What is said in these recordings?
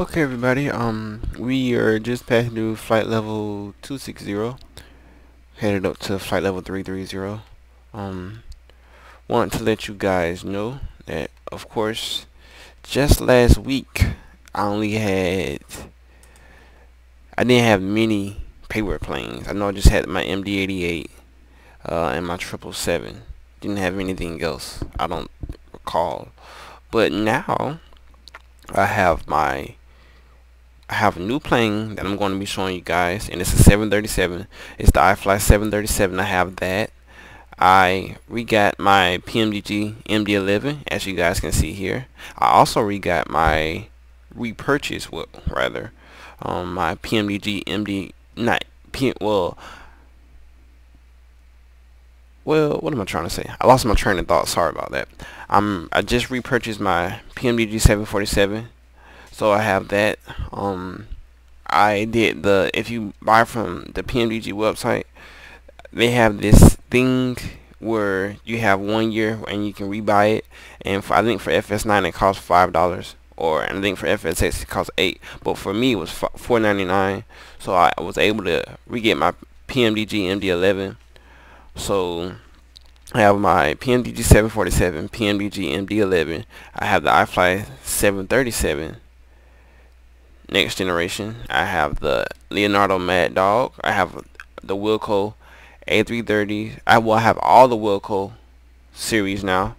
Okay, everybody. We are just passing through flight level 260, headed up to flight level 330. Um, want to let you guys know that, of course, just last week I didn't have many payware planes. I know I just had my MD-88 and my 777. Didn't have anything else. I don't recall. But now I have my I have a new plane that I'm going to be showing you guys, and it's a 737. It's the iFly 737. I have that. I re-got my PMDG MD-11, as you guys can see here. I also re-got my repurchase, my PMDG MD, not P, what am I trying to say? I lost my train of thought. Sorry about that. I just repurchased my PMDG 747. So I have that. I did if you buy from the PMDG website, they have this thing where you have 1 year and you can rebuy it. And I think for FS9 it costs $5, or I think for FS6 it costs $8. But for me it was $4.99. So I was able to re-get my PMDG MD-11. So I have my PMDG 747, PMDG MD-11. I have the iFly 737 next generation. I have the Leonardo Mad Dog. I have the Wilco A330. I will have all the Wilco series now.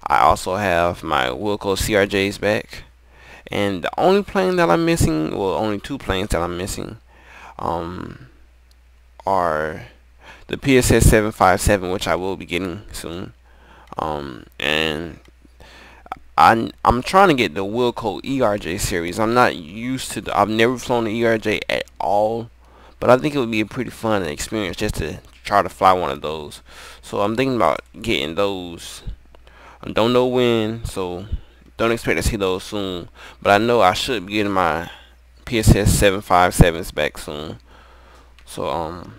I also have my Wilco CRJs back. And the only plane that I'm missing, well, only two planes that I'm missing, are the PSS 757, which I will be getting soon. And I'm trying to get the Wilco ERJ series. I'm not used to I've never flown the ERJ at all, but I think it would be a pretty fun experience just to try to fly one of those. So I'm thinking about getting those. I don't know when, so don't expect to see those soon. But I know I should be getting my PSS 757s back soon. So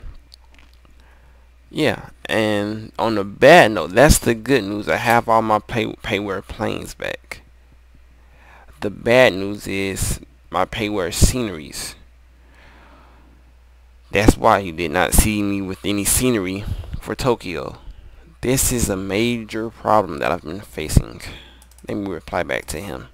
yeah, and on the bad note, that's the good news. I have all my payware planes back. The bad news is my payware sceneries. That's why you did not see me with any scenery for Tokyo. This is a major problem that I've been facing. Let me reply back to him.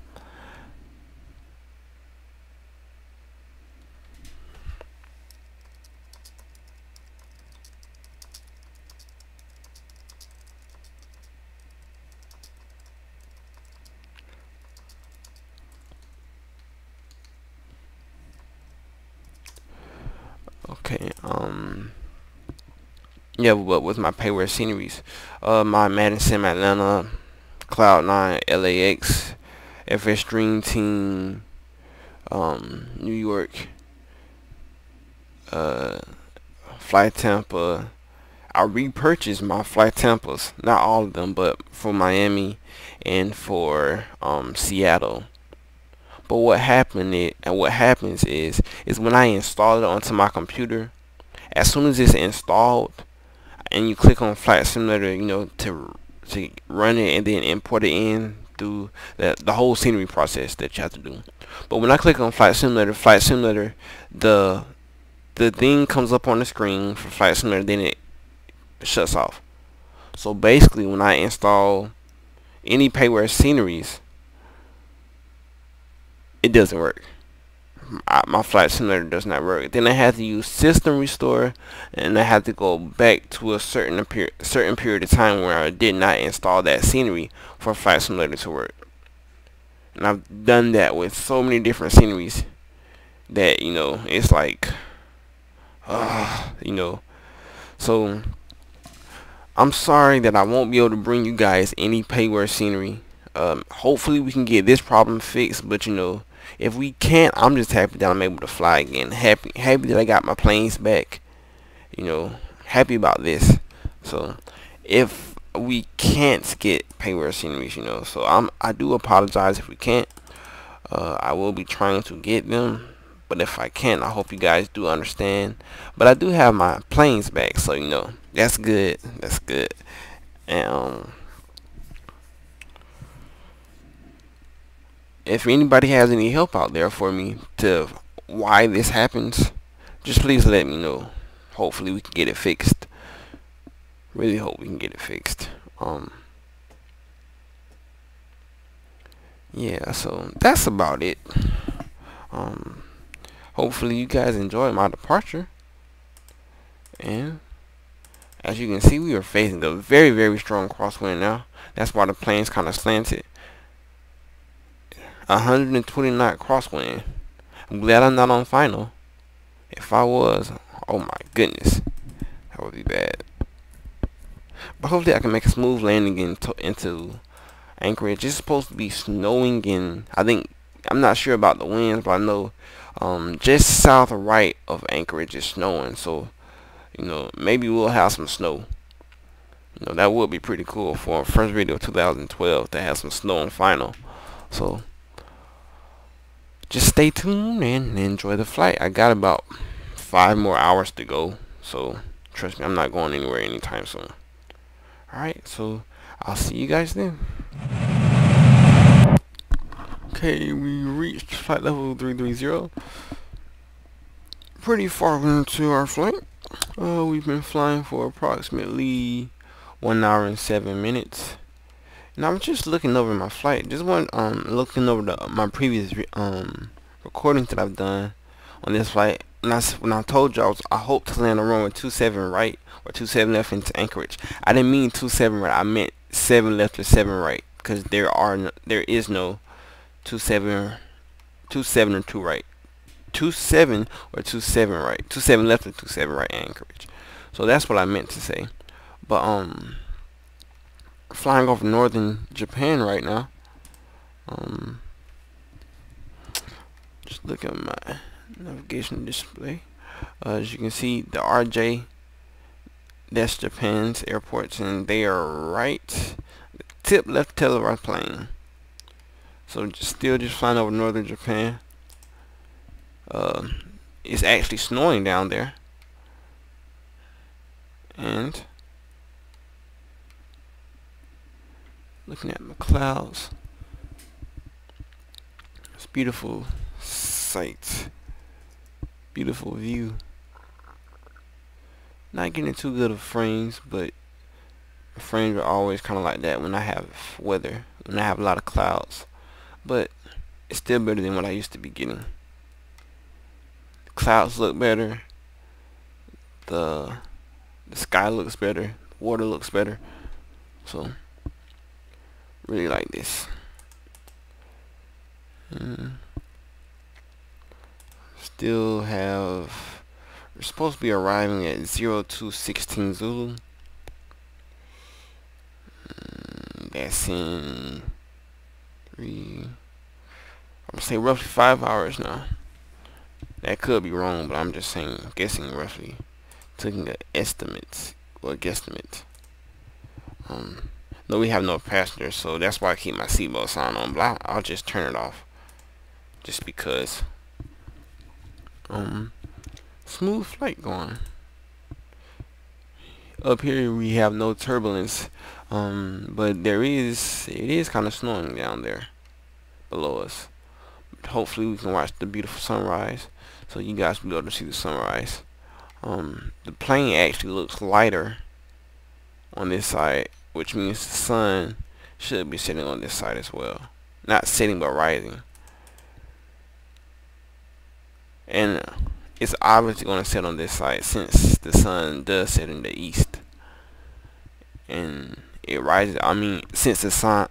Okay, yeah, but with my payware sceneries, my Madison Atlanta, Cloud9, LAX, FS Dream Team, New York, Flight Tampa. I repurchased my Flight Tampas, not all of them, but for Miami and for Seattle. But what happens is when I install it onto my computer, as soon as it's installed and you click on Flight Simulator, to run it and then import it in through the whole scenery process that you have to do. But when I click on Flight Simulator, the thing comes up on the screen for Flight Simulator, then it shuts off. So basically, when I install any payware sceneries, it doesn't work. My Flight Simulator does not work. Then I have to use System Restore, and I have to go back to a certain period of time where I did not install that scenery for Flight Simulator to work. And I've done that with so many different sceneries that it's like, So I'm sorry that I won't be able to bring you guys any payware scenery. Hopefully we can get this problem fixed, but if we can't, I'm just happy that I'm able to fly again. Happy that I got my planes back. Happy about this. So if we can't get payware sceneries, so I do apologize if we can't. I will be trying to get them, but if I can't, I hope you guys do understand. But I do have my planes back, so that's good. That's good. And if anybody has any help out there for me to why this happens, just please let me know. Hopefully we can get it fixed. Really hope we can get it fixed. Yeah, so that's about it. Hopefully you guys enjoyed my departure. And as you can see, we are facing a very, very strong crosswind now. That's why the plane's kind of slanted. 120 knot crosswind. I'm glad I'm not on final. If I was, oh my goodness, that would be bad. But hopefully I can make a smooth landing into Anchorage. It's supposed to be snowing, and I'm not sure about the winds, but I know just south or right of Anchorage is snowing. So, you know, maybe we'll have some snow. You know, that would be pretty cool for our first video of 2012 to have some snow on final. So just stay tuned and enjoy the flight. I got about 5 more hours to go, so trust me, I'm not going anywhere anytime soon. Alright, so I'll see you guys then. Okay, we reached flight level 330. Pretty far into our flight. We've been flying for approximately 1 hour and 7 minutes. And I was just looking over my flight. Just looking over my previous recordings that I've done on this flight. When I told you I hope to land on runway 27 right or 27 left into Anchorage. I didn't mean 27 right. I meant 7 left or 7 right, because there is no 27 or 2 right. 27 or 27 right. 27 left or 27 right Anchorage. So that's what I meant to say. But flying over northern Japan right now. Just look at my navigation display. As you can see, the RJ, that's Japan's airports, and they are right tip left tail of our plane. So still just flying over northern Japan. It's actually snowing down there, and looking at my clouds, it's beautiful sight, beautiful view. Not getting too good of frames, but frames are always kind of like that when I have weather, when I have a lot of clouds. But it's still better than what I used to be getting. Clouds look better, the sky looks better, the water looks better. So really like this. Still have, we're supposed to be arriving at 0216 Zulu. That's in I'm gonna say roughly 5 hours now. That could be wrong, but I'm just saying, guessing roughly, taking the estimates or guesstimate. No, we have no passengers, so that's why I keep my seatbelt sign on. But I'll just turn it off, just because. Smooth flight going. Up here we have no turbulence, but it is kind of snowing down there below us. But hopefully we can watch the beautiful sunrise, so you guys will be able to see the sunrise. The plane actually looks lighter on this side, which means the sun should be sitting on this side as well. Not sitting, but rising. And it's obviously going to set on this side, since the sun does set in the east. And it rises, I mean, since the sun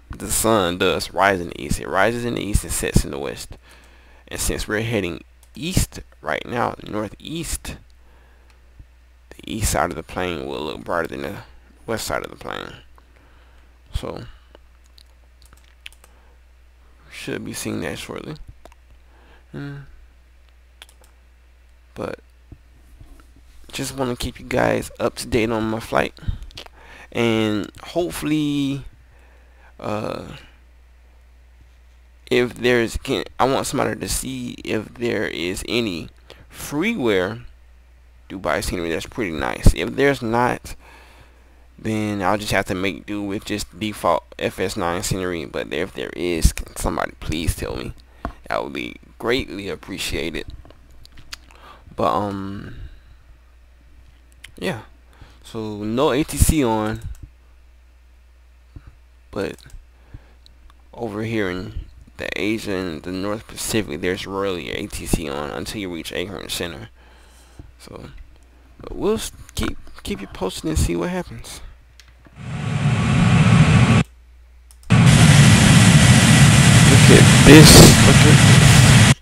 does rise in the east, it rises in the east and sets in the west. And since we're heading east right now, northeast, the east side of the plane will look brighter than the west side of the plane. So should be seeing that shortly. But just want to keep you guys up to date on my flight, and hopefully if there's, I want somebody to see if there is any freeware Dubai scenery that's pretty nice. If there's not, then I'll just have to make do with just default FS9 scenery. But if there is, can somebody please tell me? That would be greatly appreciated. But yeah. So no ATC on, but over here in the Asia and the North Pacific, there's rarely ATC on until you reach Acorn Center. So, but we'll keep you posted and see what happens. Look at this. Look at this.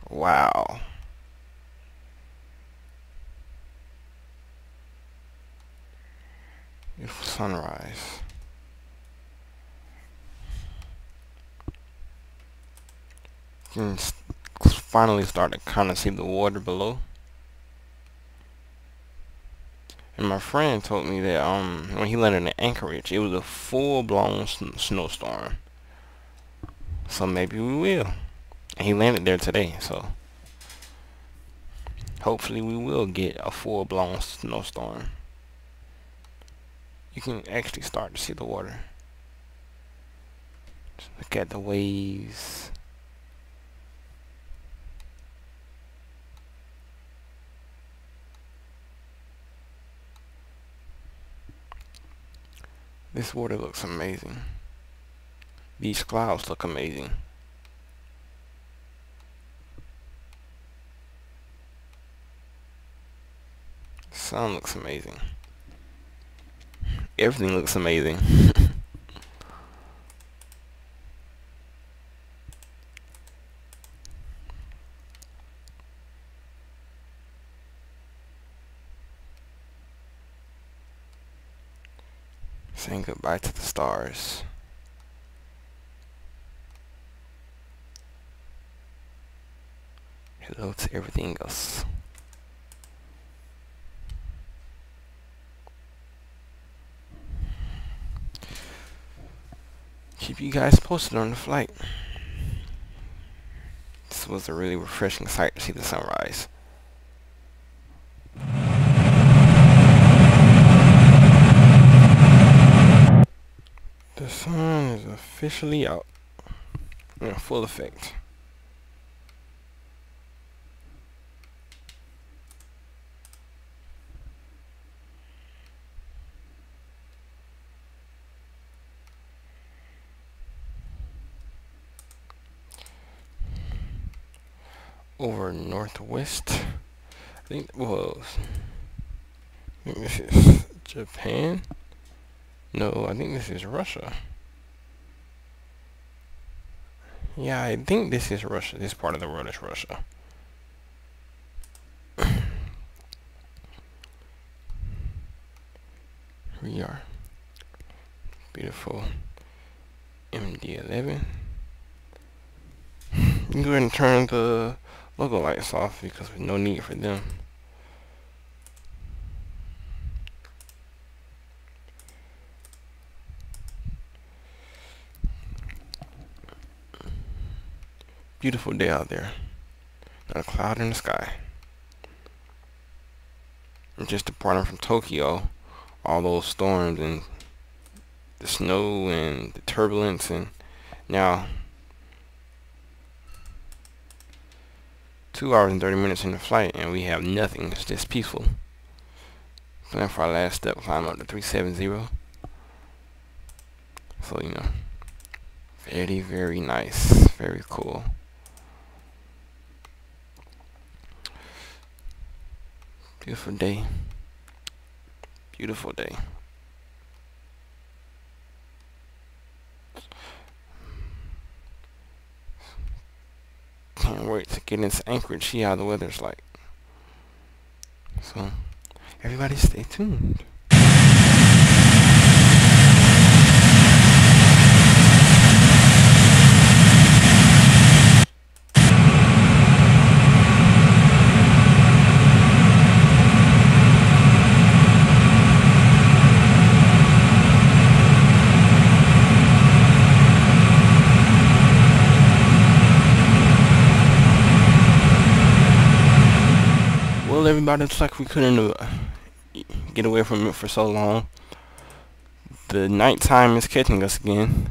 Wow. Beautiful sunrise. You can finally start to kind of see the water below. And my friend told me that when he landed in Anchorage, it was a full-blown snowstorm. So maybe we will. And he landed there today, so hopefully we will get a full-blown snowstorm. You can actually start to see the water. Just look at the waves. This water looks amazing. These clouds look amazing. The sun looks amazing. Everything looks amazing. Saying goodbye to the stars. Hello to everything else. Keep you guys posted on the flight. This was a really refreshing sight to see the sunrise. The sun is officially out in full effect. Over northwest, I think this is Japan. No, I think this is Russia. Yeah, I think this is Russia. This part of the world is Russia. We are beautiful MD-11. You can go ahead and turn the logo lights off because there's no need for them. Beautiful day out there. Not a cloud in the sky. I'm just departing from Tokyo. All those storms and the snow and the turbulence, and now 2 hours and 30 minutes in the flight and we have nothing. It's just peaceful. Plan for our last step, climb up to 370. So, you know, very, very nice. Very cool. Beautiful day. Beautiful day. Can't wait to get into Anchorage, see how the weather's like. So, everybody stay tuned. Everybody, it's like we couldn't get away from it for so long. The nighttime is catching us again.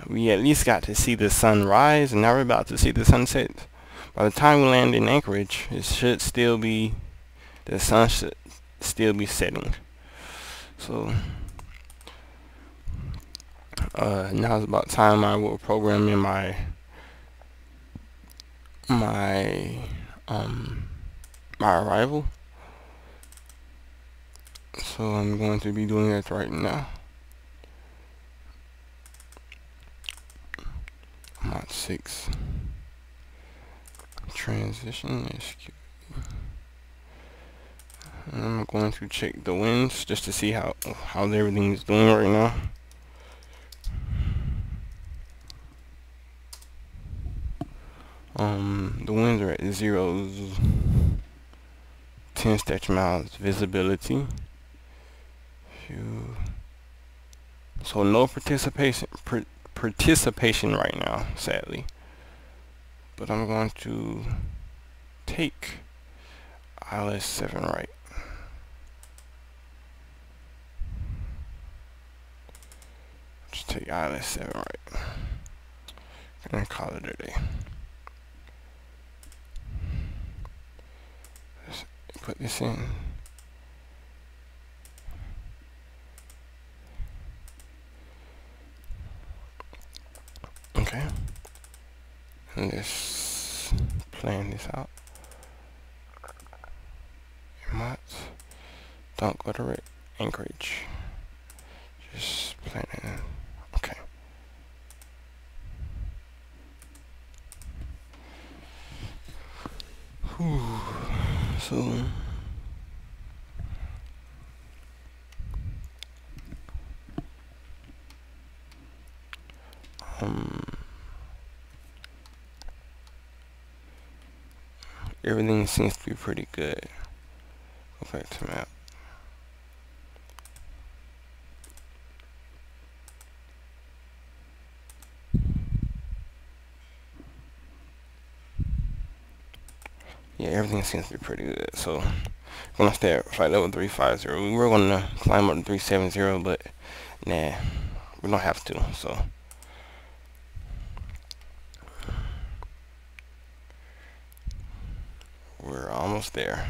We at least got to see the sun rise, and now we're about to see the sunset. By the time we land in Anchorage, the sun should still be setting. So now it's about time I will program in my arrival. So I'm going to be doing that right now. Mod 6 transition SQ. I'm going to check the winds just to see how everything is doing right now. The winds are at 0, 10 statute miles visibility. So no participation right now, sadly. But I'm going to take ILS 7 right. Just take ILS 7 right. And call it a day. Let's put this in. Okay. And let's plan this out. Mods. Don't go to Anchorage. Just plan it in. Okay. Whew. So everything seems to be pretty good. Go back to map. Yeah, everything seems to be pretty good. So I'm gonna stay at flight level 350. We were gonna climb up to 370, but nah, we don't have to. So we're almost there.